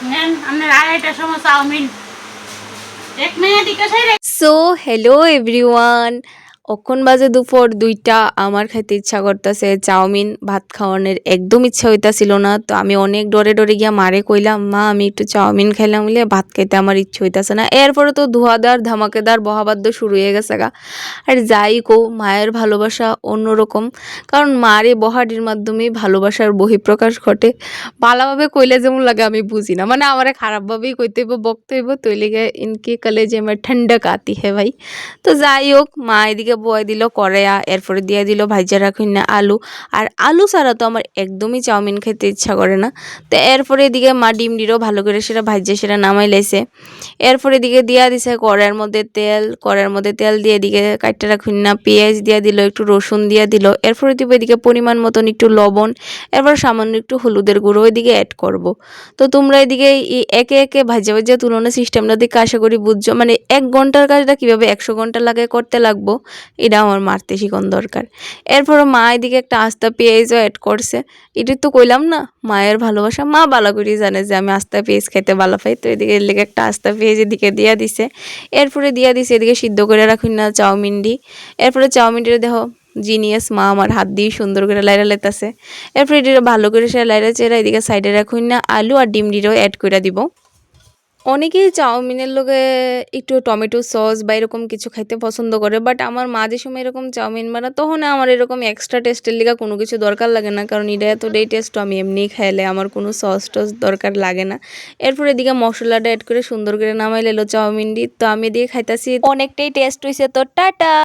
নেন আপনার আড়াইটার সময় চাউমিন এক মিনিট ইকাশাই রে। সো হ্যালো এভরিওয়ান, অখন বাজে দুপুর 2টা। আমার খাইতে ইচ্ছা করতেছে চাউমিন। ভাত খাওয়ানোর একদম ইচ্ছা হইতাছিল না, তো আমি অনেক ডরে ডরে গিয়া মারে কইলাম, মা আমি একটু চাউমিন খাইলাম বলে ভাত খাইতে আমার ইচ্ছা হইতাছে না। এরপরে তো ধোয়াদার ধামাকেদার বহাবাদ্য শুরু হয়ে গেছে গা। আর যাই কো, মায়ের ভালোবাসা অন্যরকম, কারণ মার এই বহাটির মাধ্যমেই ভালোবাসার বহিঃপ্রকাশ ঘটে। ভালোভাবে কইলে যেমন লাগে আমি বুঝি না, মানে আমারে খারাপভাবেই কইতে হইব, বকতে হইব, তৈলে গে ইনকি কলেজে আমার ঠান্ডা কাতি হে ভাই। তো যাই হোক, মা এদিকে বয়ে দিল কড়াইয়া, এরপরে দিয়ে দিল ভাইজা রাখুন না আলু। আর আলু ছাড়া তো আমার একদমই চাউমিন খেতে ইচ্ছা করে না। তো এরপরে এদিকে মা ডিম দিরও ভালো করে সেটা ভাইজা সেটা নামাই লাইছে। এরপরে এদিকে দিয়া দিছে কড়াইয়ের মধ্যে তেল দিয়ে এদিকে কাটতে রাখুন না পেঁয়াজ দিয়া দিল, একটু রসুন দিয়া দিল। এরপরে দিব এদিকে পরিমাণ মতন একটু লবণ, এরপর সামান্য একটু হলুদের গুঁড়ো এদিকে অ্যাড করব। তো তোমরা এদিকে একে একে ভাজা ভাজা তুলনা সিস্টেমটা দিকে আশা করি বুঝছো, মানে 1 ঘন্টার কাজটা কীভাবে 100 ঘন্টা লাগে করতে লাগবো, এটা আমার মারতে শিখন দরকার। এরপর মা এদিকে একটা আস্তা পেঁয়াজও অ্যাড করছে। এটা তো কইলাম না, মায়ের ভালোবাসা মা বালা করি জানে যে আমি আস্তা পেঁয়াজ খেতে ভালো পাই, তো এদিকে এর লেগে একটা আস্তা পেঁয়াজ এদিকে দিয়া দিছে। এরপরে দিয়া দিছে এদিকে সিদ্ধ করে রাখুন না চাউমিন ডি। এরপরে চাউমিনটা দেখো জিনিয়াস মা আমার হাত দিয়ে সুন্দর করে লাইরা লেতাছে। এরপরে এটা ভালো করে সে লাইরা চেরা এদিকে সাইডে রাখুন না আলু আর ডিম ডিটাও অ্যাড করে দিব। অনেকেই চাউমিনের লগে একটু টমেটো সস বা এরকম কিছু খাইতে পছন্দ করে, বাট আমার মা যে সময় এরকম চাউমিন বানা তখন আমার এরকম এক্সট্রা টেস্টের লিগা কোনো কিছু দরকার লাগে না, কারণ এটা এতটাই টেস্ট আমি এমনিই খাইলে আমার কোনো সস টস দরকার লাগে না। এরপর এদিকে মশলাটা অ্যাড করে সুন্দর করে নামাই লাইলো চাউমিন দি, তো আমি দিয়ে খাইতাছি, অনেকটাই টেস্ট হয়েছে। তো টাটা।